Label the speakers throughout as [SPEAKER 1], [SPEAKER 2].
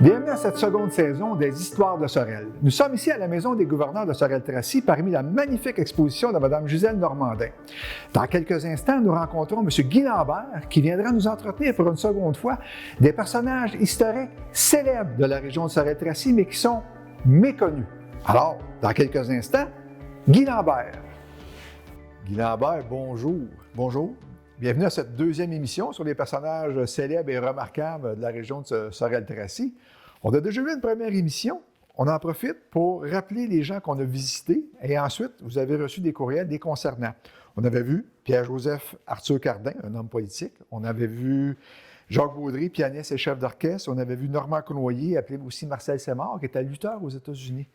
[SPEAKER 1] Bienvenue à cette seconde saison des Histoires de Sorel. Nous sommes ici à la maison des gouverneurs de Sorel-Tracy parmi la magnifique exposition de Mme Gisèle Normandin. Dans quelques instants, nous rencontrons M. Guy Lambert qui viendra nous entretenir pour une seconde fois des personnages historiques célèbres de la région de Sorel-Tracy mais qui sont méconnus. Alors, dans quelques instants, Guy Lambert. Guy Lambert, bonjour.
[SPEAKER 2] Bonjour.
[SPEAKER 1] Bienvenue à cette deuxième émission sur les personnages célèbres et remarquables de la région de Sorel-Tracy. On a déjà eu une première émission. On en profite pour rappeler les gens qu'on a visités et ensuite, vous avez reçu des courriels les concernant. On avait vu Pierre-Joseph Arthur Cardin, un homme politique. On avait vu Jacques Baudry, pianiste et chef d'orchestre. On avait vu Normand Cournoyer, appelé aussi Marcel Sémard, qui est à lutteur aux États-Unis.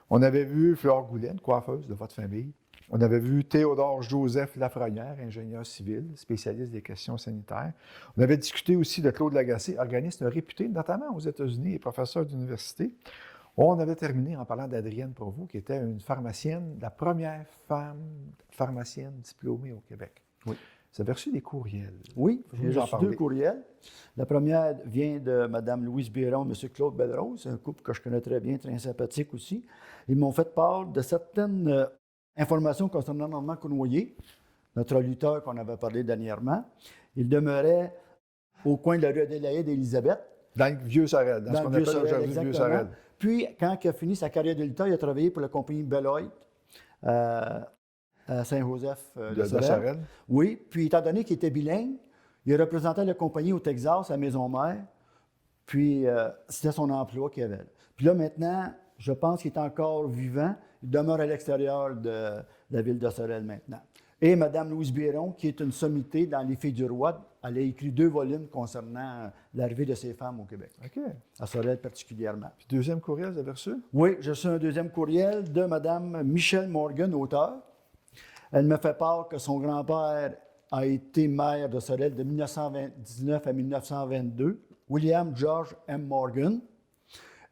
[SPEAKER 1] On avait vu Flore Goulet, coiffeuse de votre famille. On avait vu Théodore Joseph Lafrenière, ingénieur civil, spécialiste des questions sanitaires. On avait discuté aussi de Claude Lagacé, organiste réputé, notamment aux États-Unis et professeur d'université. On avait terminé en parlant d'Adrienne Provost, qui était une pharmacienne, la première femme pharmacienne diplômée au Québec.
[SPEAKER 2] Oui.
[SPEAKER 1] Vous avez reçu des courriels.
[SPEAKER 2] Oui, j'ai reçu deux courriels. La première vient de Mme Louise Biron et M. Claude Belrose, un couple que je connais très bien, très sympathique aussi. Ils m'ont fait part de certaines informations concernant Normand Cournoyer, notre lutteur qu'on avait parlé dernièrement. Il demeurait au coin de la rue Adélaïde et Élisabeth.
[SPEAKER 1] Dans le Vieux-Sorel, dans ce qu'on appelle aujourd'hui le Vieux-Sorel.
[SPEAKER 2] Puis, quand il a fini sa carrière de lutteur, il a travaillé pour la compagnie Beloit à Saint-Joseph de Sorel. Oui, puis étant donné qu'il était bilingue, il représentait la compagnie au Texas, à Maison-Mère. Puis, c'était son emploi qu'il avait. Puis là, maintenant, je pense qu'il est encore vivant. Il demeure à l'extérieur de la ville de Sorel maintenant. Et Mme Louise Biron, qui est une sommité dans Les Filles du Roi, elle a écrit 2 volumes concernant l'arrivée de ces femmes au Québec.
[SPEAKER 1] OK.
[SPEAKER 2] À Sorel particulièrement.
[SPEAKER 1] Puis deuxième courriel, vous avez reçu?
[SPEAKER 2] Oui, j'ai reçu un deuxième courriel de Mme Michelle Morgan, auteure. Elle me fait part que son grand-père a été maire de Sorel de 1919 à 1922, William George M. Morgan,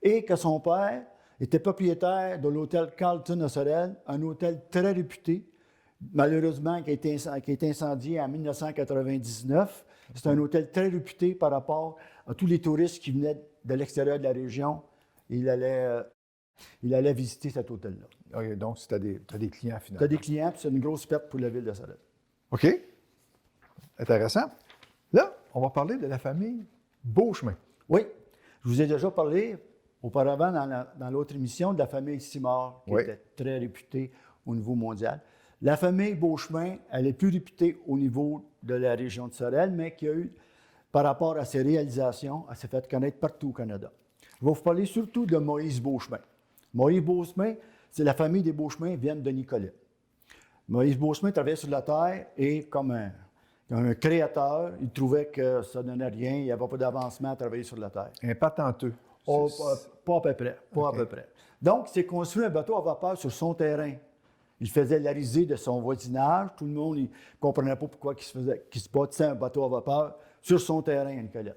[SPEAKER 2] et que son père était propriétaire de l'hôtel Carlton à Sorel, un hôtel très réputé, malheureusement qui a été incendié en 1999. C'est un hôtel très réputé par rapport à tous les touristes qui venaient de l'extérieur de la région. Il allait visiter cet hôtel-là.
[SPEAKER 1] OK, donc tu as des clients finalement.
[SPEAKER 2] Tu as des clients, puis c'est une grosse perte pour la ville de Sorel.
[SPEAKER 1] OK. Intéressant. Là, on va parler de la famille Beauchemin.
[SPEAKER 2] Oui, je vous ai déjà parlé auparavant dans l'autre émission de la famille Simard, qui était très réputée au niveau mondial. La famille Beauchemin, elle est plus réputée au niveau de la région de Sorel, mais qui a eu, par rapport à ses réalisations, elle s'est fait connaître partout au Canada. Je vais vous parler surtout de Moïse Beauchemin. Moïse Beauchemin, c'est la famille des Beauchemin viennent de Nicolet. Moïse Beauchemin travaillait sur la terre et comme un créateur, il trouvait que ça ne donnait rien, il n'y avait pas d'avancement à travailler sur la terre.
[SPEAKER 1] Un patenteux.
[SPEAKER 2] Oh, pas à peu près. Pas à peu près. Donc, il s'est construit un bateau à vapeur sur son terrain. Il faisait la risée de son voisinage. Tout le monde ne comprenait pas pourquoi il se bâtissait un bateau à vapeur sur son terrain à Nicolet.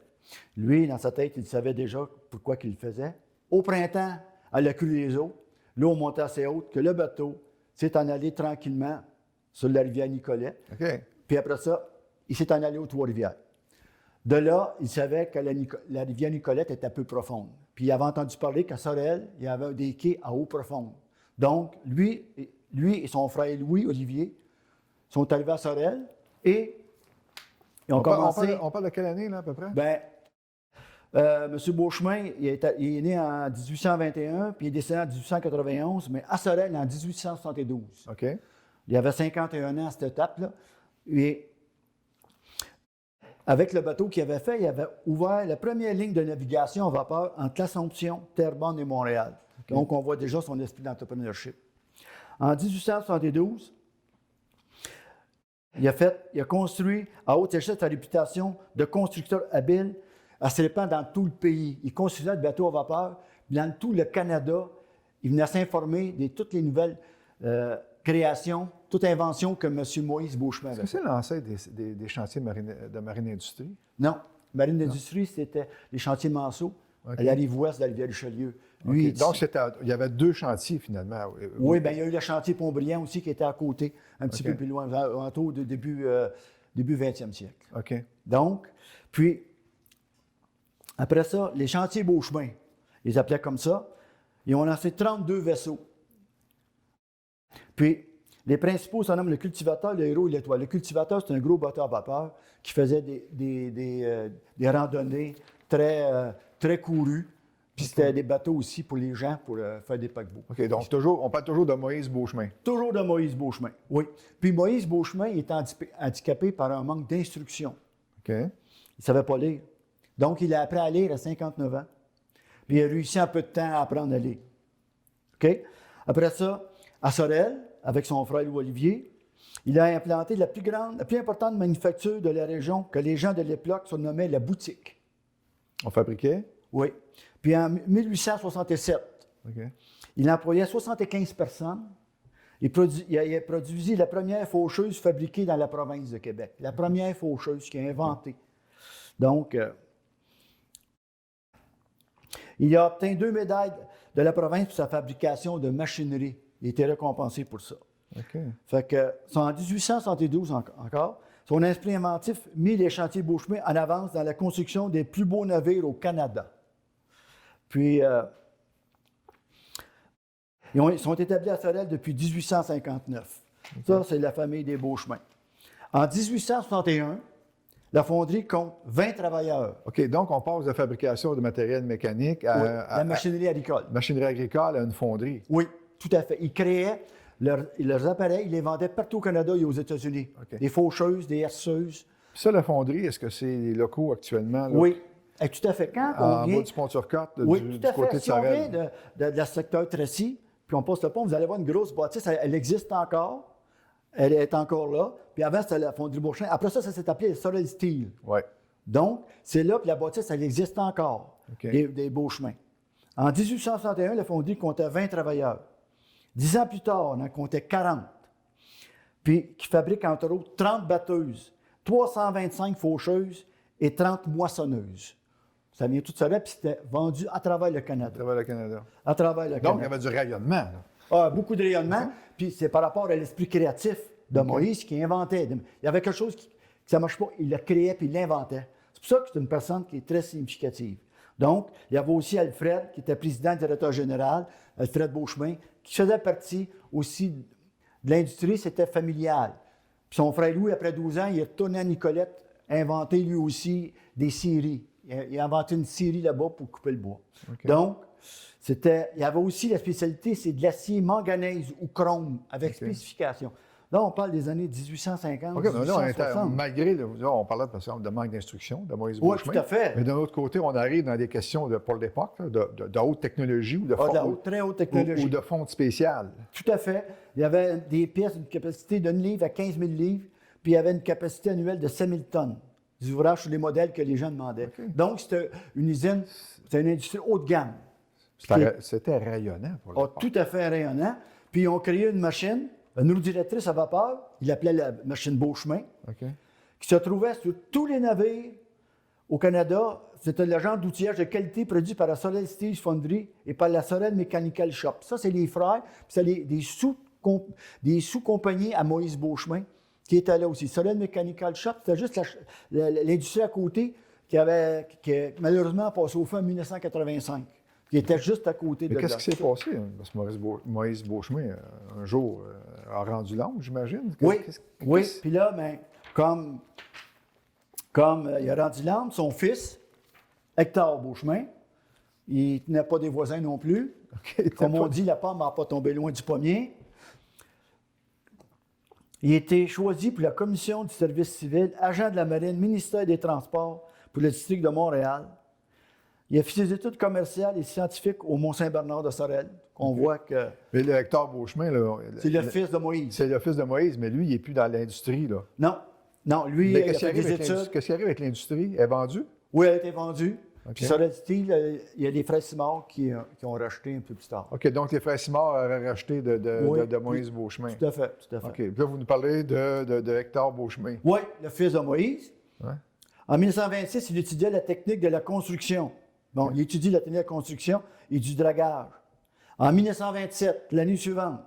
[SPEAKER 2] Lui, dans sa tête, il savait déjà pourquoi il le faisait. Au printemps, à la crue des eaux, l'eau montait assez haute que le bateau s'est en allé tranquillement sur la rivière Nicolet.
[SPEAKER 1] OK.
[SPEAKER 2] Puis après ça, il s'est en allé aux Trois-Rivières. De là, il savait que la rivière Nicolette était peu profonde. Puis il avait entendu parler qu'à Sorel, il y avait des quais à eau profonde. Donc, lui et son frère Louis-Olivier sont arrivés à Sorel et ils ont commencé...
[SPEAKER 1] On parle de quelle année, là, à peu près?
[SPEAKER 2] Bien, M. Beauchemin, il est né en 1821, puis il est décédé en 1891, mais à Sorel, en 1872.
[SPEAKER 1] OK.
[SPEAKER 2] Il avait 51 ans à cette étape-là. Et avec le bateau qu'il avait fait, il avait ouvert la première ligne de navigation à vapeur entre l'Assomption, Terrebonne et Montréal. Okay. Donc, on voit déjà son esprit d'entrepreneurship. En 1872, il a construit à haute échelle sa réputation de constructeur habile à se répandre dans tout le pays. Il construisait des bateaux à vapeur dans tout le Canada. Il venait s'informer de toutes les nouvelles créations, toute invention que M. Moïse Beauchemin avait.
[SPEAKER 1] Est-ce que c'est l'ancêtre des chantiers de Marine Industrie?
[SPEAKER 2] Non. Marine Industrie, c'était les chantiers Manceau, à la rive ouest de la rivière-Richelieu.
[SPEAKER 1] Okay. Donc, il y avait 2 chantiers, finalement.
[SPEAKER 2] Oui, bien, il y a eu le chantier Pontbriand aussi qui était à côté, un petit peu plus loin, autour du début 20e siècle.
[SPEAKER 1] OK.
[SPEAKER 2] Donc, puis, après ça, les chantiers Beauchemin. Ils appelaient comme ça. Ils ont lancé 32 vaisseaux. Puis, les principaux se nomment le cultivateur, le héros et l'étoile. Le cultivateur, c'est un gros bateau à vapeur qui faisait des randonnées très courues. Puis c'était des bateaux aussi pour les gens, pour faire des paquebots.
[SPEAKER 1] OK, donc on parle toujours de Moïse Beauchemin.
[SPEAKER 2] Toujours de Moïse Beauchemin, oui. Puis Moïse Beauchemin il est handicapé par un manque d'instruction.
[SPEAKER 1] OK.
[SPEAKER 2] Il ne savait pas lire. Donc, il a appris à lire à 59 ans. Puis il a réussi en peu de temps à apprendre à lire. OK? Après ça, à Sorel, avec son frère Louis-Olivier, il a implanté la plus importante manufacture de la région que les gens de l'époque surnommaient la boutique.
[SPEAKER 1] On fabriquait?
[SPEAKER 2] Oui. Puis en 1867,
[SPEAKER 1] OK.
[SPEAKER 2] il employait 75 personnes. Il a produit la première faucheuse fabriquée dans la province de Québec. La première faucheuse qu'il a inventée. Donc, il a obtenu 2 médailles de la province pour sa fabrication de machinerie. Il a été récompensé pour ça.
[SPEAKER 1] OK.
[SPEAKER 2] Fait que, c'est en 1872 encore, son esprit inventif mit les chantiers Beauchemin en avance dans la construction des plus beaux navires au Canada. Puis, ils sont établis à Sorel depuis 1859. Okay. Ça, c'est la famille des Beauchemin. En 1861, la fonderie compte 20 travailleurs.
[SPEAKER 1] OK, donc on passe de fabrication de matériel mécanique à
[SPEAKER 2] la machinerie agricole.
[SPEAKER 1] Machinerie agricole à une fonderie.
[SPEAKER 2] Oui, tout à fait. Ils créaient leurs appareils, ils les vendaient partout au Canada et aux États-Unis. Okay. Des faucheuses, des herceuses.
[SPEAKER 1] Puis ça, la fonderie, est-ce que c'est les locaux actuellement? Là?
[SPEAKER 2] Oui, tout à fait. Quand on vient...
[SPEAKER 1] En bas du Pont-Turcotte,
[SPEAKER 2] du côté de
[SPEAKER 1] Sorel.
[SPEAKER 2] Si on vient de la secteur Tracy, puis on passe le pont, vous allez voir une grosse bâtisse, elle existe encore. Elle est encore là. Puis avant, c'était la fonderie Beauchemin. Après ça, ça s'est appelé Sorel Steel.
[SPEAKER 1] Oui.
[SPEAKER 2] Donc, c'est là, puis la bâtisse, elle existe encore,
[SPEAKER 1] okay.
[SPEAKER 2] des Beauchemin. En 1861, la fonderie comptait 20 travailleurs. 10 ans plus tard, on en comptait 40. Puis, qui fabriquent entre autres 30 batteuses, 325 faucheuses et 30 moissonneuses. Ça vient tout ça là, puis c'était vendu à travers le Canada.
[SPEAKER 1] À travers le Canada.
[SPEAKER 2] À travers le Canada.
[SPEAKER 1] Donc, il y avait du rayonnement. Là.
[SPEAKER 2] Ah, beaucoup de rayonnement. Puis c'est par rapport à l'esprit créatif de Moïse qui inventait. Il y avait quelque chose qui ne marche pas, il le créait puis il l'inventait. C'est pour ça que c'est une personne qui est très significative. Donc, il y avait aussi Alfred, qui était président directeur général, Alfred Beauchemin, qui faisait partie aussi de l'industrie, c'était familial. Puis son frère Louis, après 12 ans, il est retourné à Nicolette, inventé lui aussi des scieries. Il a inventé une scierie là-bas pour couper le bois. Okay. Donc, il y avait aussi la spécialité, c'est de l'acier manganèse ou chrome, avec spécification. Là, on parle des années 1850, 1860.
[SPEAKER 1] Malgré, on parlait par exemple de manque d'instruction de Moïse Beauchemin.
[SPEAKER 2] Oui, tout à fait.
[SPEAKER 1] Mais d'un autre côté, on arrive dans des questions pour l'époque, de haute technologie ou de
[SPEAKER 2] très haute technologie.
[SPEAKER 1] Ou de fonte spéciale.
[SPEAKER 2] Tout à fait. Il y avait des pièces d'une capacité d'un livre à 15 000 livres, puis il y avait une capacité annuelle de 5 000 tonnes d'ouvrages sur les modèles que les gens demandaient. Okay. Donc, c'était une usine, c'était une industrie haut de gamme.
[SPEAKER 1] C'était rayonnant pour l'époque.
[SPEAKER 2] Tout à fait rayonnant. Puis, ils ont créé une machine, une roue directrice à vapeur, ils l'appelaient la machine Beauchemin, qui se trouvait sur tous les navires au Canada. C'était le genre d'outillage de qualité produit par la Sorel Steel Foundry et par la Sorel Mechanical Shop. Ça, c'est les frères, puis c'est des sous-compagnies à Moïse Beauchemin qui étaient là aussi. Sorel Mechanical Shop, c'était juste l'industrie à côté qui malheureusement passé au feu en 1985. Qui était juste à côté de là.
[SPEAKER 1] Qu'est-ce qui s'est passé? Parce que Moïse Beauchemin, un jour, a rendu l'âme, j'imagine.
[SPEAKER 2] Oui. Puis là, ben, comme il a rendu l'âme, son fils, Hector Beauchemin, il ne tenait pas des voisins non plus. Comme on dit, la pomme n'a pas tombé loin du pommier. Il a été choisi pour la commission du service civil, agent de la marine, ministère des Transports pour le district de Montréal. Il a fait ses études commerciales et scientifiques au Mont-Saint-Bernard de Sorel. On voit que...
[SPEAKER 1] Mais le Hector Beauchemin, là...
[SPEAKER 2] C'est le fils de Moïse.
[SPEAKER 1] C'est le fils de Moïse, mais lui, il n'est plus dans l'industrie, là.
[SPEAKER 2] Non, lui, il a fait des études.
[SPEAKER 1] Qu'est-ce qui arrive avec l'industrie? Elle est vendue?
[SPEAKER 2] Oui, elle a été vendue. Puis Sorel Steel, il y a les frères Simard qui ont racheté un peu plus tard.
[SPEAKER 1] OK, donc les frères Simard auraient racheté de Moïse Beauchemin.
[SPEAKER 2] Tout à fait.
[SPEAKER 1] OK, puis là, vous nous parlez de Hector Beauchemin.
[SPEAKER 2] Oui, le fils de Moïse.
[SPEAKER 1] Ouais.
[SPEAKER 2] En 1926, il étudiait la technique de la construction. Bon, il étudie la technique de la construction et du dragage. En 1927, l'année suivante,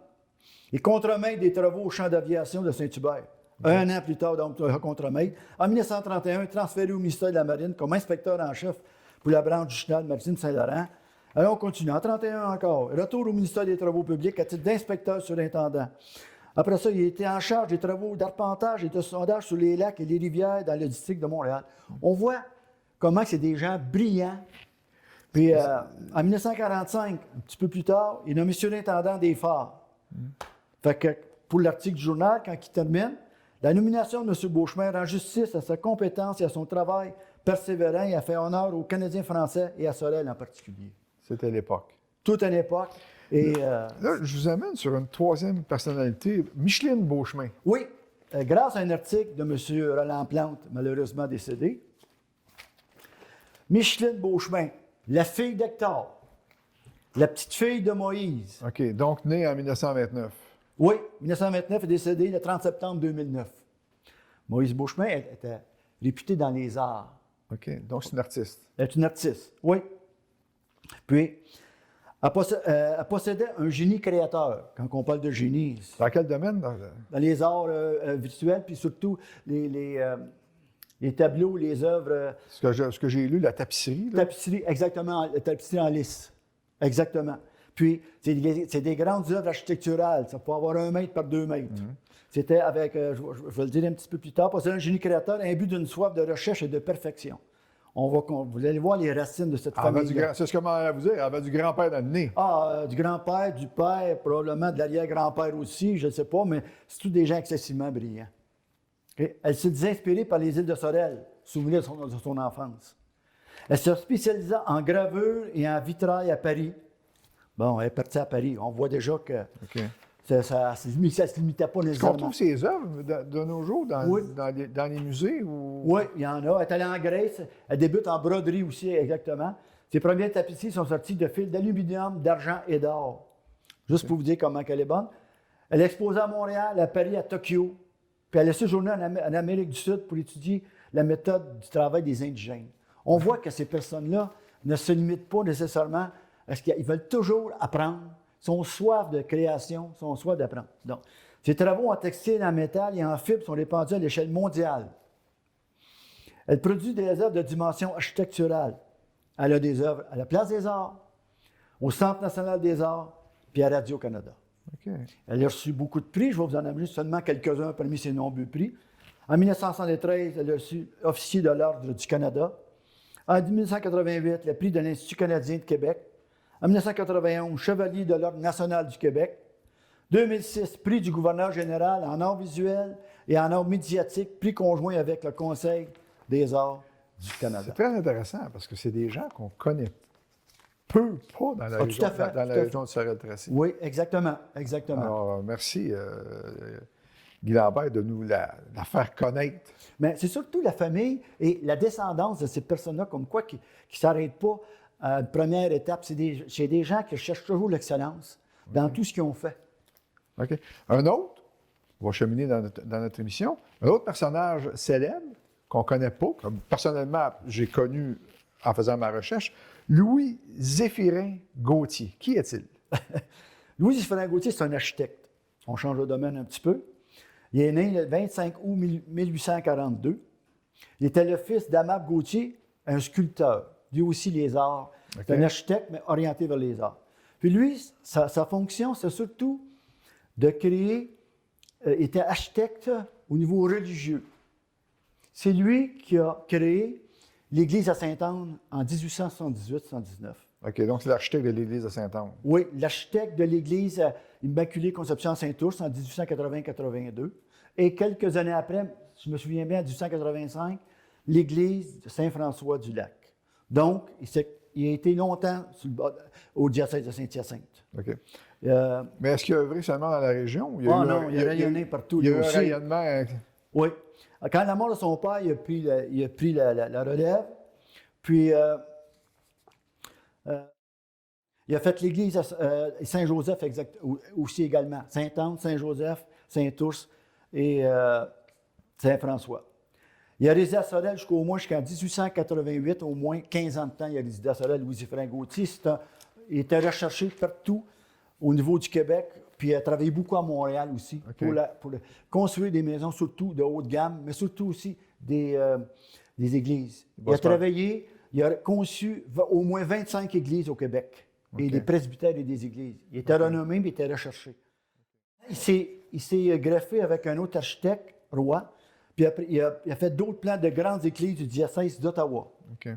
[SPEAKER 2] il contremaître des travaux au champ d'aviation de Saint-Hubert. Un an plus tard, donc, contremaître. En 1931, transféré au ministère de la Marine comme inspecteur en chef pour la branche du chenal maritime Saint-Laurent. Alors, on continue. En 1931 encore, retour au ministère des Travaux publics à titre d'inspecteur surintendant. Après ça, il a été en charge des travaux d'arpentage et de sondage sur les lacs et les rivières dans le district de Montréal. On voit comment c'est des gens brillants. Puis, en 1945, un petit peu plus tard, il est nommé surintendant des phares. Fait que, pour l'article du journal, quand il termine, la nomination de M. Beauchemin rend justice à sa compétence et à son travail persévérant et a fait honneur aux Canadiens français et à Sorel en particulier.
[SPEAKER 1] C'était l'époque.
[SPEAKER 2] Toute une époque. Et,
[SPEAKER 1] Là, je vous amène sur une troisième personnalité, Micheline Beauchemin.
[SPEAKER 2] oui, grâce à un article de M. Roland Plante, malheureusement décédé, Micheline Beauchemin, la fille d'Hector, la petite fille de Moïse.
[SPEAKER 1] OK, donc née en 1929.
[SPEAKER 2] Oui, 1929 est décédée le 30 septembre 2009. Moïse Beauchemin était réputée dans les arts.
[SPEAKER 1] OK, donc c'est une artiste.
[SPEAKER 2] Elle est une artiste, oui. Puis, elle possédait un génie créateur. Quand on parle de génie, c'est
[SPEAKER 1] Dans quel domaine?
[SPEAKER 2] dans les arts visuels, puis surtout les tableaux, les œuvres,
[SPEAKER 1] Ce que j'ai lu, la tapisserie. Là.
[SPEAKER 2] tapisserie, exactement, la tapisserie en lisse. Exactement. Puis, c'est des grandes œuvres architecturales. Ça peut avoir 1 mètre par 2 mètres. C'était avec, je vais le dire un petit peu plus tard, possédait un génie créateur, un but d'une soif de recherche et de perfection. Vous allez voir les racines de cette famille.
[SPEAKER 1] C'est ce que je vous dire. Elle avait du grand-père dans le nez.
[SPEAKER 2] Du grand-père, du père, probablement de l'arrière-grand-père aussi, je ne sais pas, mais c'est tous des gens excessivement brillants. Okay? Elle s'est inspirée par les îles de Sorel, souvenir de son enfance. Elle se spécialisa en gravure et en vitrail à Paris. Bon, elle est partie à Paris. On voit déjà que ça ne se limitait pas
[SPEAKER 1] Est-ce qu'on
[SPEAKER 2] nécessairement.
[SPEAKER 1] trouve ces œuvres de nos jours dans,
[SPEAKER 2] Oui.
[SPEAKER 1] dans les musées? Ou...
[SPEAKER 2] Oui, il y en a. Elle est allée en Grèce. Elle débute en broderie aussi, exactement. Ses premières tapisseries sont sorties de fils d'aluminium, d'argent et d'or. Juste pour vous dire comment elle est bonne. Elle a exposé à Montréal, à Paris, à Tokyo. Puis elle a séjourné en Amérique du Sud pour étudier la méthode du travail des indigènes. On voit que ces personnes-là ne se limitent pas nécessairement à ce qu'ils veulent toujours apprendre. Ils sont soif de création, sont soif d'apprendre. Donc, ses travaux en textile, en métal et en fibre sont répandus à l'échelle mondiale. Elle produit des œuvres de dimension architecturale. Elle a des œuvres à la Place des Arts, au Centre national des arts, puis à Radio-Canada.
[SPEAKER 1] OK.
[SPEAKER 2] Elle a reçu beaucoup de prix. Je vais vous en amener seulement quelques-uns parmi ses nombreux prix. En 1973, elle a reçu officier de l'Ordre du Canada. En 1988, le prix de l'Institut canadien de Québec. En 1991, chevalier de l'Ordre national du Québec. 2006, prix du gouverneur général en art visuel et en art médiatique, prix conjoint avec le Conseil des arts du Canada.
[SPEAKER 1] C'est très intéressant parce que c'est des gens qu'on connaît peu, pas dans la région, dans la région de Sorel-Tracy.
[SPEAKER 2] Oui, exactement, exactement.
[SPEAKER 1] Alors, merci, Guy Lambert, de nous la faire connaître.
[SPEAKER 2] Mais c'est surtout la famille et la descendance de ces personnes-là, comme quoi, qui ne s'arrêtent pas à une première étape. C'est des gens qui cherchent toujours l'excellence dans tout ce qu'ils ont fait.
[SPEAKER 1] OK. Un autre, on va cheminer dans notre émission, un autre personnage célèbre qu'on ne connaît pas, comme personnellement, j'ai connu en faisant ma recherche, Louis-Zéphirin Gauthier. Qui est-il?
[SPEAKER 2] Louis-Zéphirin Gauthier, c'est un architecte. On change de domaine un petit peu. Il est né le 25 août 1842. Il était le fils d'Amable Gauthier, un sculpteur. Lui aussi, les arts.
[SPEAKER 1] Okay.
[SPEAKER 2] C'est un architecte, mais orienté vers les arts. Puis lui, sa fonction, c'est surtout de créer, était architecte au niveau religieux. C'est lui qui a créé l'église à Sainte-Anne en 1878-19.
[SPEAKER 1] OK, donc c'est l'architecte de l'église de Sainte-Anne.
[SPEAKER 2] Oui, l'architecte de l'église Immaculée Conception à Saint-Ours en 1880-82. Et quelques années après, je me souviens bien, en 1885, l'église de Saint-François-du-Lac. Donc, il a été longtemps au diocèse de Saint-Hyacinthe.
[SPEAKER 1] OK. Mais est-ce qu'il a œuvré seulement dans la région?
[SPEAKER 2] Il a rayonné partout.
[SPEAKER 1] Il y a eu un rayonnement.
[SPEAKER 2] Oui. Quand la mort de son père, il a pris la relève. Puis, il a fait l'église Saint-Joseph aussi également. Sainte-Anne, Saint-Joseph, Saint-Ours et Saint-François. Il a résidé à Sorel jusqu'en 1888, au moins 15 ans de temps. Il a résidé à Sorel, Louis-Zéphirin Gauthier. Il était recherché partout au niveau du Québec, puis il a travaillé beaucoup à Montréal aussi pour construire des maisons, surtout de haute gamme, mais surtout aussi des églises. Il a il a conçu au moins 25 églises au Québec, et des presbytères et des églises. Il était renommé, mais il était recherché. Il s'est greffé avec un autre architecte, Roy, puis après, il a fait d'autres plans de grandes églises du diocèse d'Ottawa.
[SPEAKER 1] OK.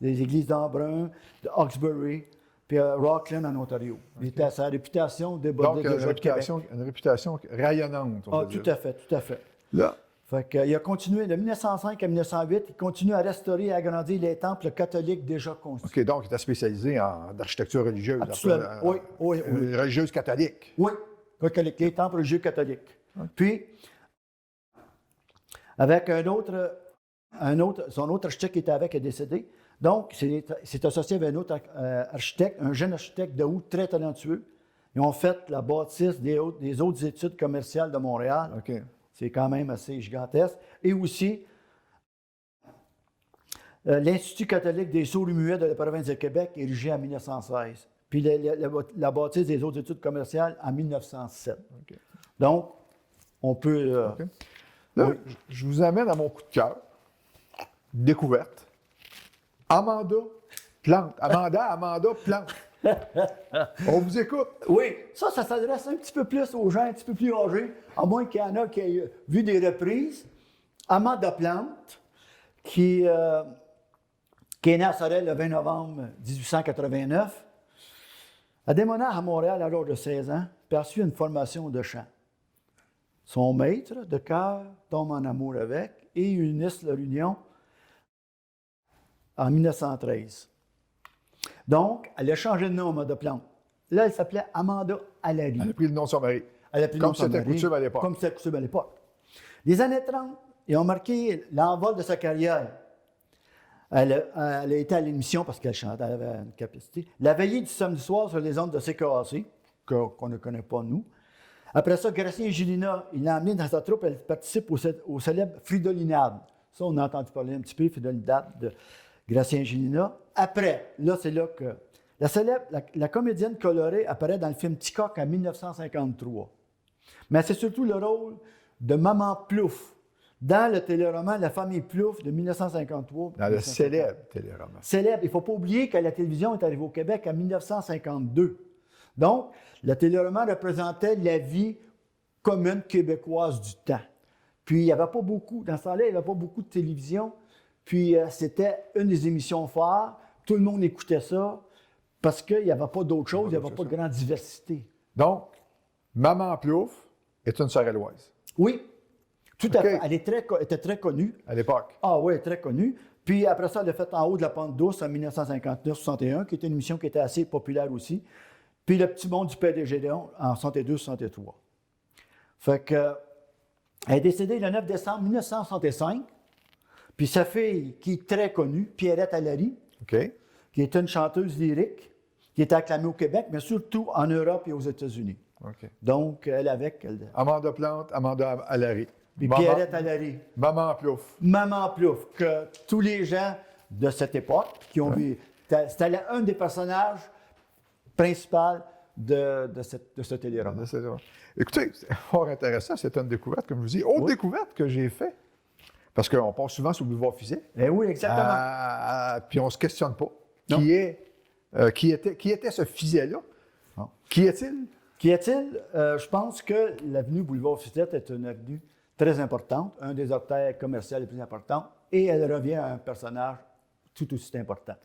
[SPEAKER 2] Des églises d'Embrun, de Hawkesbury, puis Rockland en Ontario. Il était à sa réputation débordée
[SPEAKER 1] Donc,
[SPEAKER 2] déjà de Québec.
[SPEAKER 1] une réputation rayonnante, on
[SPEAKER 2] Ah,
[SPEAKER 1] peut dire.
[SPEAKER 2] tout à fait, tout à fait.
[SPEAKER 1] Là,
[SPEAKER 2] Fait qu'il a continué, de 1905 à 1908, il continue à restaurer et agrandir les temples catholiques déjà construits.
[SPEAKER 1] OK, donc il était spécialisé en architecture religieuse.
[SPEAKER 2] Absolument. Oui.
[SPEAKER 1] Religieuse catholique.
[SPEAKER 2] Oui, catholique, les temples religieux catholiques. Puis, avec son autre architecte qui était avec est décédé. Donc, c'est associé avec un autre architecte, un jeune architecte de Houx, très talentueux. Ils ont fait la bâtisse des autres études commerciales de Montréal.
[SPEAKER 1] OK.
[SPEAKER 2] C'est quand même assez gigantesque. Et aussi, l'Institut catholique des sourds-muets de la province de Québec, érigé en 1916. Puis la bâtisse des autres études commerciales en 1907.
[SPEAKER 1] OK.
[SPEAKER 2] Donc, on peut...
[SPEAKER 1] OK. Là,
[SPEAKER 2] oui.
[SPEAKER 1] je vous amène à mon coup de cœur. Découverte. Amanda Plante. Amanda Plante. On vous écoute.
[SPEAKER 2] Oui, ça s'adresse un petit peu plus aux gens un petit peu plus âgés, à moins qu'il y en a qui aient vu des reprises. Amanda Plante, qui est née à Sorel le 20 novembre 1889, a déménagé à Montréal à l'âge de 16 ans, puis a reçu une formation de chant. Son maître de chœur tombe en amour avec et ils unissent leur union en 1913. Donc, elle a changé de nom, Amanda Plante. Là, elle s'appelait Amanda Allary.
[SPEAKER 1] Elle a pris le nom de son mari.
[SPEAKER 2] Elle a pris le nom de son
[SPEAKER 1] Comme c'était
[SPEAKER 2] mari,
[SPEAKER 1] coutume à l'époque.
[SPEAKER 2] Comme c'était coutume à l'époque. Les années 30, ils ont marqué l'envol de sa carrière. Elle a été à l'émission parce qu'elle chantait, elle avait une capacité. La veillée du samedi soir sur les ondes de CKAC, qu'on ne connaît pas nous. Après ça, Gracien Gélina, il l'a emmené dans sa troupe, elle participe au célèbre Fridolinade. Ça, on a entendu parler un petit peu, Fridolinade de Gracien Gélina. Après, là, c'est là que la comédienne colorée apparaît dans le film Ticoc en 1953. Mais c'est surtout le rôle de Maman Plouf dans le téléroman La famille Plouf de 1953.
[SPEAKER 1] Dans le célèbre téléroman.
[SPEAKER 2] Célèbre. Il ne faut pas oublier que la télévision est arrivée au Québec en 1952. Donc, le téléroman représentait la vie commune québécoise du temps. Puis, il n'y avait pas beaucoup, dans ce temps-là, il n'y avait pas beaucoup de télévision. Puis, c'était une des émissions phares. Tout le monde écoutait ça parce qu'il n'y avait pas d'autre chose, il n'y avait pas de grande diversité.
[SPEAKER 1] Donc, Maman Plouf est une Sorelloise.
[SPEAKER 2] Oui, tout à fait. Elle était très connue.
[SPEAKER 1] À l'époque.
[SPEAKER 2] Ah oui, très connue. Puis après ça, elle a fait En haut de la pente douce en 1959-61, qui était une émission qui était assez populaire aussi. Puis Le petit monde du Père de Gédéon en 62-63. Fait que, elle est décédée le 9 décembre 1965. Puis sa fille, qui est très connue, Pierrette Allary,
[SPEAKER 1] OK.
[SPEAKER 2] qui est une chanteuse lyrique, qui est acclamée au Québec, mais surtout en Europe et aux États-Unis.
[SPEAKER 1] OK.
[SPEAKER 2] Donc, elle avec...
[SPEAKER 1] Amanda Plante, Amanda Allary.
[SPEAKER 2] Puis Pierrette Allary.
[SPEAKER 1] Maman Plouf.
[SPEAKER 2] Maman Plouf, que tous les gens de cette époque qui ont vu... C'était un des personnages principaux de ce téléroman.
[SPEAKER 1] Écoutez, c'est fort intéressant, c'est une découverte, comme je vous dis. Autre découverte que j'ai faite, parce qu'on passe souvent sur le boulevard Fiset.
[SPEAKER 2] Ben oui, exactement.
[SPEAKER 1] Puis on ne se questionne pas.
[SPEAKER 2] Non.
[SPEAKER 1] Qui était ce Fiset-là?
[SPEAKER 2] Non.
[SPEAKER 1] Qui est-il?
[SPEAKER 2] Qui est-il? Je pense que l'avenue Boulevard Fiset est une avenue très importante, un des artères commerciales les plus importantes, et elle revient à un personnage tout aussi important.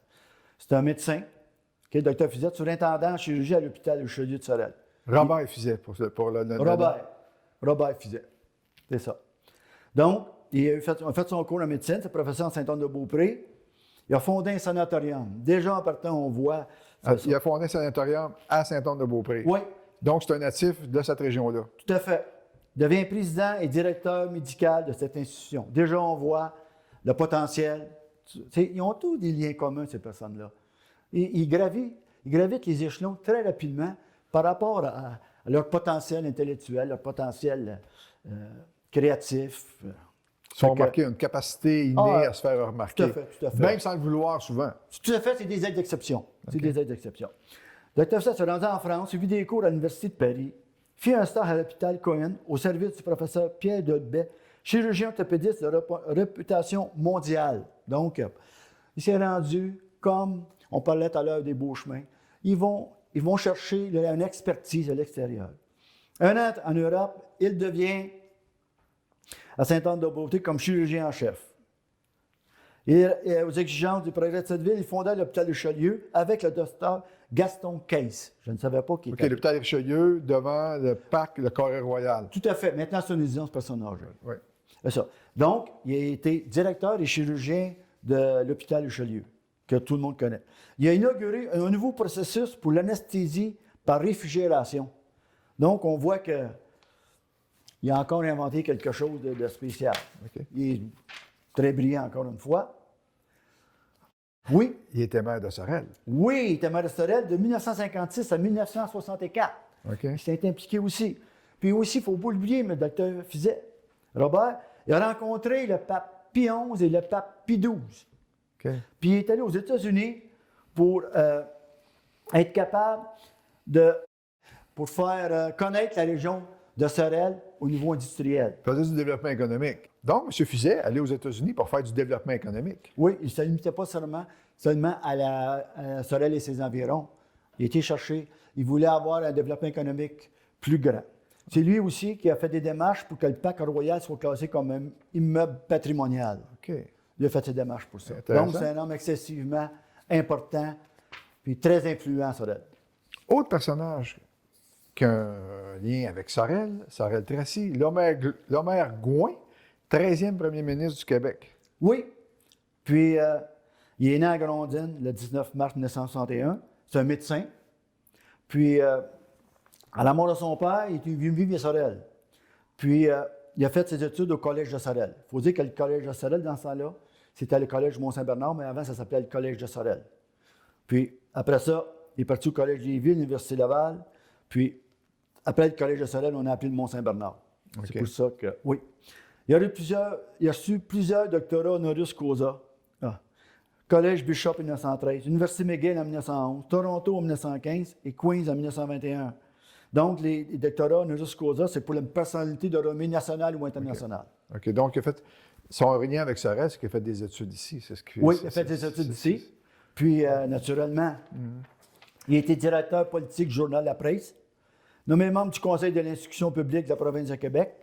[SPEAKER 2] C'est un médecin, qui est Dr Fiset, surintendant en chirurgie à l'hôpital Richelieu de Sorel.
[SPEAKER 1] Robert Fiset, pour le
[SPEAKER 2] Robert Fiset, c'est ça. Donc, il a fait son cours en médecine, c'est professeur en Saint-Anne-de-Beaupré. Il a fondé un sanatorium. Déjà, en partant, on voit...
[SPEAKER 1] Il a fondé un sanatorium à Saint-Anne-de-Beaupré.
[SPEAKER 2] Oui.
[SPEAKER 1] Donc, c'est un natif de cette région-là.
[SPEAKER 2] Tout à fait. Il devient président et directeur médical de cette institution. Déjà, on voit le potentiel. Ils ont tous des liens communs, ces personnes-là. Ils gravitent les échelons très rapidement par rapport à leur potentiel intellectuel, leur potentiel créatif.
[SPEAKER 1] Ils ont remarqué une capacité innée à se faire remarquer.
[SPEAKER 2] Tout à fait.
[SPEAKER 1] Même sans le vouloir, souvent.
[SPEAKER 2] Tout à fait, c'est des aides d'exception. C'est des aides d'exception. Dr Fiset s'est rendu en France, suivi des cours à l'Université de Paris, fit un stage à l'hôpital Cohen au service du professeur Pierre Delbet, chirurgien orthopédiste de réputation mondiale. Donc, il s'est rendu, comme on parlait tout à l'heure des beaux chemins, ils vont chercher une expertise à l'extérieur. Un an en Europe, il devient à Sainte-Anne-de-Beauté comme chirurgien en chef. Et aux exigences du progrès de cette ville, il fonda l'hôpital Richelieu avec le docteur Gaston Case. Je ne savais pas qui était.
[SPEAKER 1] OK, l'hôpital Richelieu devant le parc, le Carré Royal.
[SPEAKER 2] Tout à fait. Maintenant, c'est une résidence personnes âgées.
[SPEAKER 1] Oui.
[SPEAKER 2] C'est ça. Donc, il a été directeur et chirurgien de l'hôpital Richelieu, que tout le monde connaît. Il a inauguré un nouveau processus pour l'anesthésie par réfrigération. Donc, on voit qu'il a encore inventé quelque chose de spécial.
[SPEAKER 1] OK.
[SPEAKER 2] Il est très brillant, encore une fois. Oui,
[SPEAKER 1] Il était maire de Sorel.
[SPEAKER 2] oui, il était maire de Sorel de 1956 à 1964.
[SPEAKER 1] OK.
[SPEAKER 2] Il s'est impliqué aussi. Puis aussi, il ne faut pas oublier, le docteur Fizet, Robert, il a rencontré le pape Pie XI et le pape Pie XII.
[SPEAKER 1] OK.
[SPEAKER 2] Puis il est allé aux États-Unis pour être capable pour faire connaître la région de Sorel au niveau industriel.
[SPEAKER 1] Faisait du développement économique. Donc, M. Fizet allait aux États-Unis pour faire du développement économique.
[SPEAKER 2] Oui, il ne se limitait pas seulement à Sorel et ses environs. Il était cherché, il voulait avoir un développement économique plus grand. C'est lui aussi qui a fait des démarches pour que le parc royal soit classé comme un immeuble patrimonial.
[SPEAKER 1] OK.
[SPEAKER 2] Il a fait ses démarches pour ça.
[SPEAKER 1] Intéressant.
[SPEAKER 2] Donc, c'est un homme excessivement important puis très influent, Sorel.
[SPEAKER 1] Autre personnage qui a un lien avec Sorel, Sorel-Tracy, Lomère Gouin, 13e premier ministre du Québec.
[SPEAKER 2] Oui. Puis, il est né à Grondines le 19 mars 1961. C'est un médecin. Puis, à la mort de son père, il est venu vivre à Sorel. Puis, il a fait ses études au Collège de Sorel. Il faut dire que le Collège de Sorel, dans ce temps-là, c'était le Collège Mont-Saint-Bernard, mais avant, ça s'appelait le Collège de Sorel. Puis, après ça, il est parti au Collège des Villes, l'Université Laval. Puis, après le Collège de Sorel, on a appelé le Mont-Saint-Bernard.
[SPEAKER 1] OK.
[SPEAKER 2] C'est pour ça que, oui. Il a reçu plusieurs doctorats honoris causa. Collège Bishop en 1913, Université McGill en 1911, Toronto en 1915 et Queen's en 1921. Donc, les doctorats honoris causa, c'est pour une personnalité de renommée nationale ou internationale.
[SPEAKER 1] OK. Donc, il a fait son lien avec Sorel, c'est qu'il a fait des études ici. C'est ce qui,
[SPEAKER 2] Oui, il a fait des études ici. Puis, naturellement, il a été directeur politique du Journal La Presse, nommé membre du Conseil de l'instruction publique de la province de Québec,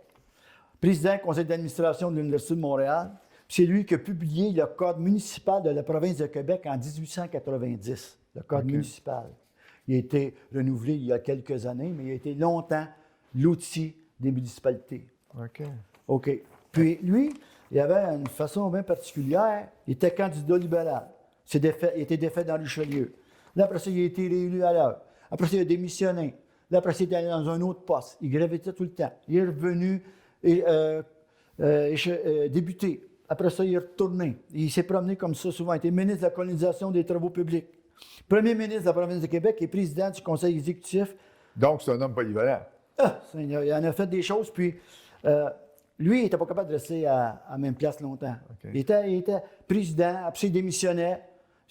[SPEAKER 2] président du conseil d'administration de l'Université de Montréal. C'est lui qui a publié le Code municipal de la province de Québec en 1890, le Code municipal. Il a été renouvelé il y a quelques années, mais il a été longtemps l'outil des municipalités.
[SPEAKER 1] OK.
[SPEAKER 2] OK. Puis lui, il avait une façon bien particulière. Il était candidat libéral. Il était défait dans Richelieu. Là, après ça, il a été réélu à l'heure. Après ça, il a démissionné. Là, après ça, il est allé dans un autre poste. Il gravitait tout le temps. Il est revenu député. Après ça, il est retourné. Il s'est promené comme ça souvent. Il était ministre de la colonisation des travaux publics, premier ministre de la province de Québec et président du conseil exécutif.
[SPEAKER 1] Donc, c'est un homme polyvalent.
[SPEAKER 2] Seigneur, il en a fait des choses. Puis, lui, il n'était pas capable de rester à la même place longtemps.
[SPEAKER 1] OK.
[SPEAKER 2] Il était président, après il démissionnait.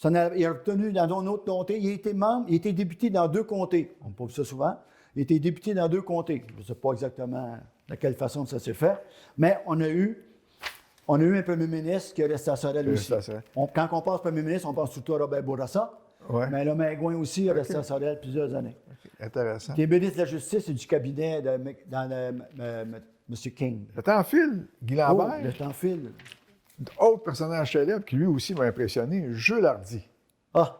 [SPEAKER 2] Il est retenu dans un autre comté. Il était membre, il était député dans 2 comtés. On ne peut pas ça souvent. Il était député dans 2 comtés. Je ne sais pas exactement de quelle façon ça s'est fait. Mais on a eu un premier ministre qui est resté à Sorel aussi. Quand on pense premier ministre, on pense surtout à Robert Bourassa.
[SPEAKER 1] Ouais.
[SPEAKER 2] Mais le Maigouin aussi est resté à Sorel plusieurs années.
[SPEAKER 1] Okay. Intéressant.
[SPEAKER 2] Il est ministre de la Justice et du cabinet de M. King.
[SPEAKER 1] Le temps file, Guy
[SPEAKER 2] Oh,
[SPEAKER 1] Lambert.
[SPEAKER 2] le temps file.
[SPEAKER 1] Autre personnage célèbre qui lui aussi m'a impressionné, Jules Hardy.
[SPEAKER 2] Ah,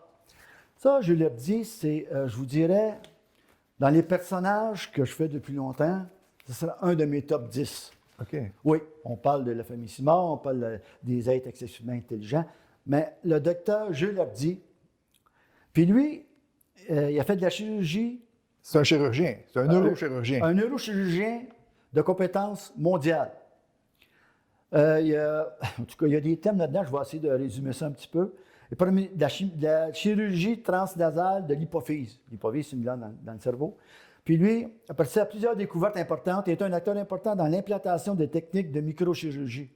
[SPEAKER 2] ça, je l'ai dit, c'est, je vous dirais, dans les personnages que je fais depuis longtemps, ce sera un de mes top 10.
[SPEAKER 1] OK.
[SPEAKER 2] Oui, on parle de la famille Simard, on parle des êtres excessivement intelligents, mais le docteur Jules Hardy, puis lui, il a fait de la chirurgie.
[SPEAKER 1] C'est un chirurgien, c'est un neurochirurgien.
[SPEAKER 2] Un neurochirurgien de compétences mondiales. En tout cas, il y a des thèmes là-dedans, je vais essayer de résumer ça un petit peu. De la chirurgie transnasale de l'hypophyse. L'hypophyse, c'est une glande dans le cerveau. Puis lui, a participé à plusieurs découvertes importantes et est un acteur important dans l'implantation des techniques de microchirurgie.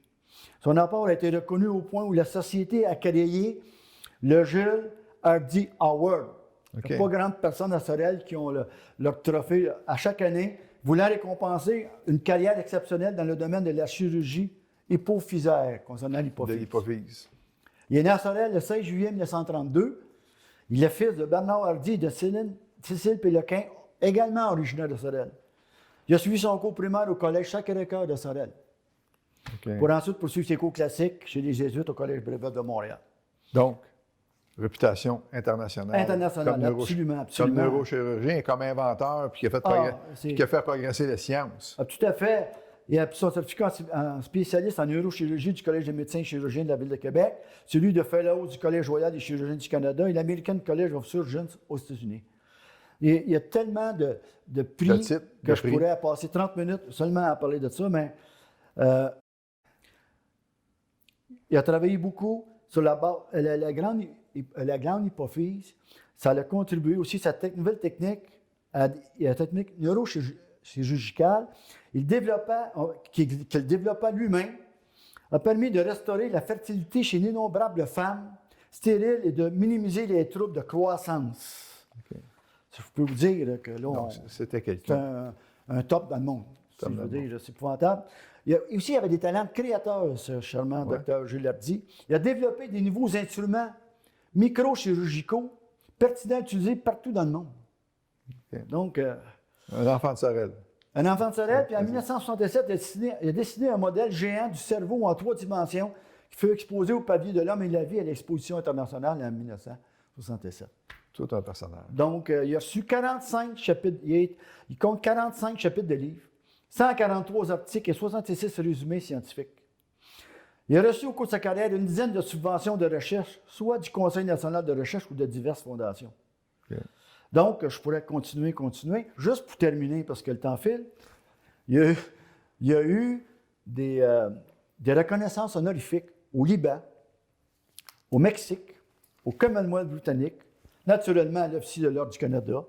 [SPEAKER 2] Son apport a été reconnu au point où la société a créé le Jules Hardy Award. Il n'y a pas grandes personnes à Sorel qui ont leur trophée à chaque année, voulant récompenser une carrière exceptionnelle dans le domaine de la chirurgie hypophysaire concernant l'hypophyse.
[SPEAKER 1] De l'hypophyse.
[SPEAKER 2] Il est né à Sorel le 16 juillet 1932. Il est fils de Bernard Hardy et de Cécile Péloquin, également originaire de Sorel. Il a suivi son cours primaire au collège Sacré-Cœur de Sorel, pour ensuite poursuivre ses cours classiques chez les Jésuites au collège Brébeuf de Montréal.
[SPEAKER 1] Donc, réputation internationale.
[SPEAKER 2] Internationale, absolument.
[SPEAKER 1] Comme neurochirurgien, comme inventeur, puis qui a fait progresser les sciences.
[SPEAKER 2] Ah, tout à fait. Il a son certificat en spécialiste en neurochirurgie du Collège des médecins et chirurgiens de la Ville de Québec, celui de Fellow du Collège royal des chirurgiens du Canada et l'American College of Surgeons aux États-Unis. Il y a tellement de prix que je pourrais passer 30 minutes seulement à parler de ça, mais il a travaillé beaucoup sur la glande hypophyse. Ça a contribué aussi, cette nouvelle technique, la technique neurochirurgicale, qu'il développa lui-même, a permis de restaurer la fertilité chez d'innombrables femmes stériles et de minimiser les troubles de croissance. Okay. Je peux vous dire que là,
[SPEAKER 1] c'était
[SPEAKER 2] un top dans le monde. C'est épouvantable. Il y avait des talents créateurs, ce charmant docteur Jules Hardy. Il a développé des nouveaux instruments microchirurgicaux pertinents à utiliser partout dans le monde.
[SPEAKER 1] Okay.
[SPEAKER 2] Donc,
[SPEAKER 1] un enfant de Sorel.
[SPEAKER 2] Un enfant de Sorel, puis en 1967, il a dessiné un modèle géant du cerveau en 3 dimensions qui fut exposé au pavillon de l'homme et de la vie à l'exposition internationale en 1967.
[SPEAKER 1] Tout un personnage.
[SPEAKER 2] Donc, il a reçu 45 chapitres, il compte 45 chapitres de livres, 143 articles et 66 résumés scientifiques. Il a reçu au cours de sa carrière une dizaine de subventions de recherche, soit du Conseil national de recherche ou de diverses fondations. Okay. Donc, je pourrais continuer. Juste pour terminer, parce que le temps file, il y a eu des reconnaissances honorifiques au Liban, au Mexique, au Commonwealth britannique, naturellement à l'Officier de l'Ordre du Canada,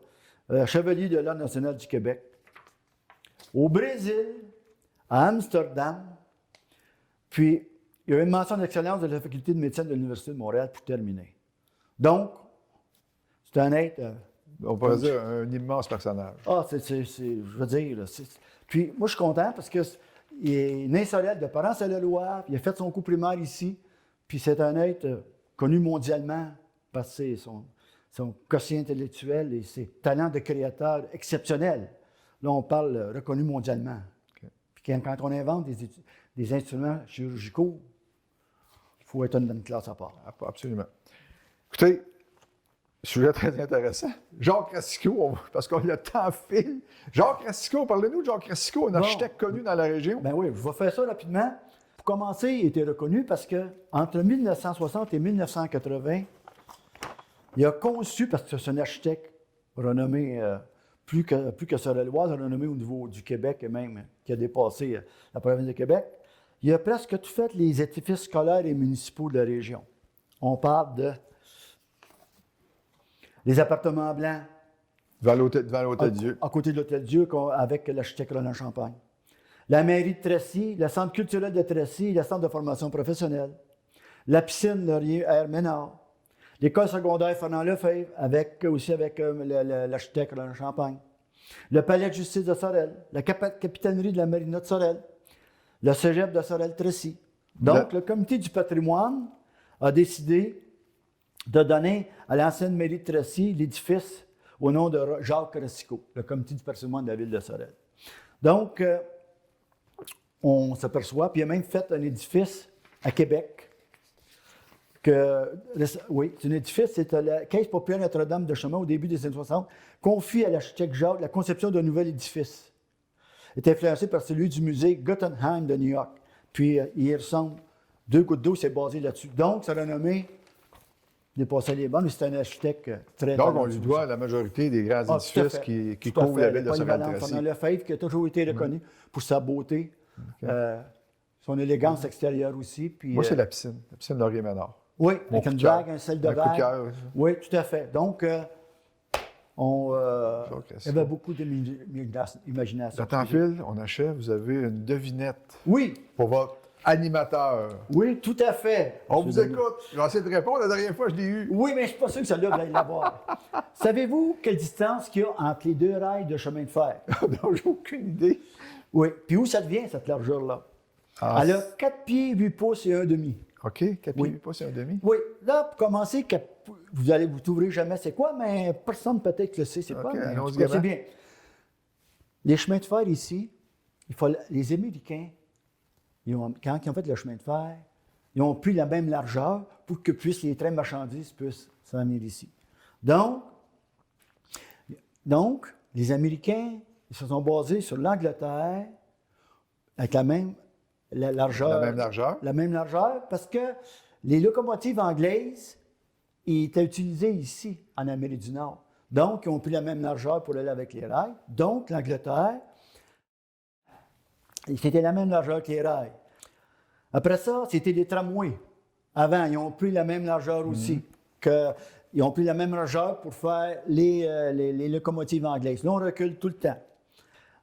[SPEAKER 2] Chevalier de l'Ordre national du Québec, au Brésil, à Amsterdam, puis il y a eu une mention d'excellence de la Faculté de médecine de l'Université de Montréal pour terminer. Donc, c'est un être...
[SPEAKER 1] on pourrait dire un immense personnage.
[SPEAKER 2] Ah, je veux dire... Puis moi, je suis content parce qu'il est né Sorel, de parents sorelois, puis il a fait son cours primaire ici, puis c'est un être connu mondialement par son quotient intellectuel et ses talents de créateur exceptionnels. Là, on parle reconnu mondialement. Okay. Puis quand on invente des instruments chirurgicaux, il faut être dans une classe à part.
[SPEAKER 1] Absolument. Écoutez, sujet très intéressant. Jacques Racicot, parce que le temps file. Jacques Racicot, parlez-nous de Jacques Racicot, un architecte connu dans la région.
[SPEAKER 2] Ben oui, je vais faire ça rapidement. Pour commencer, il était reconnu parce qu'entre 1960 et 1980, il a conçu, parce que c'est un architecte renommé, plus que sorelois, renommé au niveau du Québec et même qui a dépassé la province de Québec, il a presque tout fait les édifices scolaires et municipaux de la région. On parle de les appartements blancs.
[SPEAKER 1] Devant l'Hôtel-Dieu.
[SPEAKER 2] À côté de l'Hôtel-Dieu, avec l'architecte Roland Champagne. La mairie de Tracy, le centre culturel de Tracy, le centre de formation professionnelle. La piscine Laurier R. Ménard. L'école secondaire Fernand Lefebvre, aussi avec l'architecte Roland Champagne. Le palais de justice de Sorel. La capitainerie de la marina de Sorel. Le cégep de Sorel-Tracy. Donc, le comité du patrimoine a décidé de donner à l'ancienne mairie de Tracy l'édifice au nom de Jacques Racicot, le comité du patrimoine de la ville de Sorel. Donc, on s'aperçoit, puis il a même fait un édifice à Québec. Oui, c'est un édifice, c'est la Caisse populaire Notre-Dame de Chemin au début des années 60, confie à l'architecte Jacques la conception d'un nouvel édifice. Il est influencé par celui du musée Guggenheim de New York. Puis, il y ressemble. 2 gouttes d'eau, c'est basé là-dessus. Donc, ça renommé dépassé les bancs, mais c'est un architecte très...
[SPEAKER 1] Donc, on lui doit la majorité des grands édifices qui couvrent la ville de Sorel-Tracy.
[SPEAKER 2] Fernand Lefebvre, qui a toujours été reconnu pour sa beauté, son élégance extérieure aussi. Puis,
[SPEAKER 1] moi, c'est la piscine Laurier Ménard.
[SPEAKER 2] Oui, avec une drague, un sel de verre. Oui, tout à fait. Donc, il y avait beaucoup d'imagination.
[SPEAKER 1] Le temps file, on achève. Vous avez une devinette.
[SPEAKER 2] Oui.
[SPEAKER 1] Pour votre animateur.
[SPEAKER 2] Oui, tout à fait.
[SPEAKER 1] On vous écoute. J'ai essayé de répondre. La dernière fois, je l'ai eu.
[SPEAKER 2] Oui, mais je ne suis pas sûr que celle-là, vous allez l'avoir. Savez-vous quelle distance qu'il y a entre les 2 rails de chemin de fer?
[SPEAKER 1] Non, j'ai aucune idée.
[SPEAKER 2] Oui. Puis où ça devient, cette largeur-là? Elle a 4 pieds, 8 pouces et 1 demi.
[SPEAKER 1] OK, 4 pieds,
[SPEAKER 2] Oui.
[SPEAKER 1] 8 pouces et un demi.
[SPEAKER 2] Oui, là, pour commencer, vous allez vous trouverez jamais c'est quoi, mais personne peut-être le sait c'est quoi.
[SPEAKER 1] OK,
[SPEAKER 2] Mais en
[SPEAKER 1] allons-y
[SPEAKER 2] tout cas, c'est
[SPEAKER 1] gaiement.
[SPEAKER 2] bien. Les chemins de fer ici, les Américains, quand ils ont fait le chemin de fer, ils ont pris la même largeur pour que les trains marchandises puissent s'en venir ici. Donc, les Américains, ils se sont basés sur l'Angleterre avec la même largeur.
[SPEAKER 1] La même largeur.
[SPEAKER 2] La même largeur, parce que les locomotives anglaises étaient utilisées ici, en Amérique du Nord. Donc, ils ont pris la même largeur pour aller avec les rails. Donc, l'Angleterre, c'était la même largeur que les rails. Après ça, c'était des tramways. Avant, ils ont pris la même largeur aussi. Ils ont pris la même largeur pour faire les locomotives anglaises. Là, on recule tout le temps.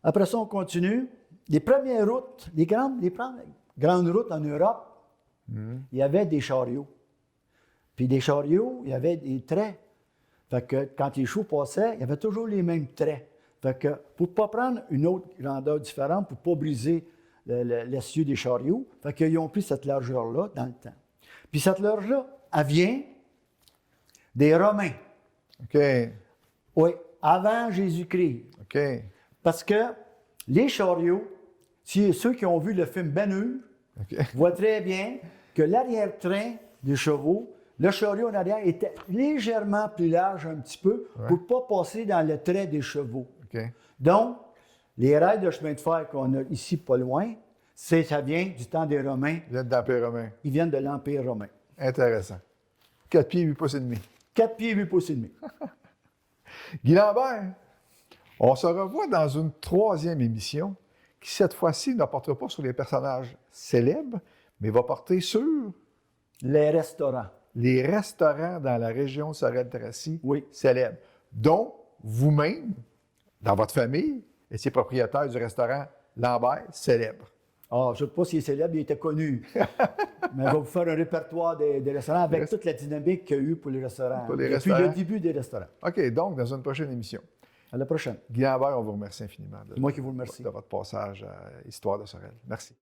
[SPEAKER 2] Après ça, on continue. Les premières routes, les grandes routes en Europe, il y avait des chariots. Puis des chariots, il y avait des traits. Fait que quand les chevaux passaient, il y avait toujours les mêmes traits. Fait que pour ne pas prendre une autre grandeur différente, pour ne pas briser l'essieu des chariots, fait qu'ils ont pris cette largeur-là dans le temps. Puis cette largeur-là, elle vient des Romains.
[SPEAKER 1] OK.
[SPEAKER 2] Oui, avant Jésus-Christ.
[SPEAKER 1] OK.
[SPEAKER 2] Parce que les chariots, ceux qui ont vu le film Ben-Hur, voient très bien que l'arrière-train des chevaux, le chariot en arrière était légèrement plus large un petit peu pour ne pas passer dans le trait des chevaux.
[SPEAKER 1] OK.
[SPEAKER 2] Donc, les rails de chemin de fer qu'on a ici pas loin, ça vient du temps des Romains.
[SPEAKER 1] Ils viennent d'Empire romain.
[SPEAKER 2] Ils viennent de l'Empire romain.
[SPEAKER 1] Intéressant. 4 pieds, 8 pouces et demi.
[SPEAKER 2] 4 pieds, 8 pouces et demi.
[SPEAKER 1] Guy Lambert, on se revoit dans une 3e émission qui, cette fois-ci, ne portera pas sur les personnages célèbres, mais va porter sur
[SPEAKER 2] Les restaurants.
[SPEAKER 1] les restaurants dans la région de Sorel-Tracy
[SPEAKER 2] Oui.
[SPEAKER 1] célèbres, dont vous-même, dans votre famille, étiez propriétaire du restaurant Lambert célèbre.
[SPEAKER 2] Ah, je ne sais pas s'il est célèbre, il était connu. Mais on va vous faire un répertoire des restaurants avec toute la dynamique qu'il y a eu pour les restaurants.
[SPEAKER 1] Pour les
[SPEAKER 2] Depuis
[SPEAKER 1] restaurants.
[SPEAKER 2] le début des restaurants.
[SPEAKER 1] OK, donc, dans une prochaine émission.
[SPEAKER 2] À la prochaine.
[SPEAKER 1] Guy Lambert, on vous remercie infiniment
[SPEAKER 2] C'est moi qui vous remercie.
[SPEAKER 1] de votre passage à Histoire de Sorel. Merci.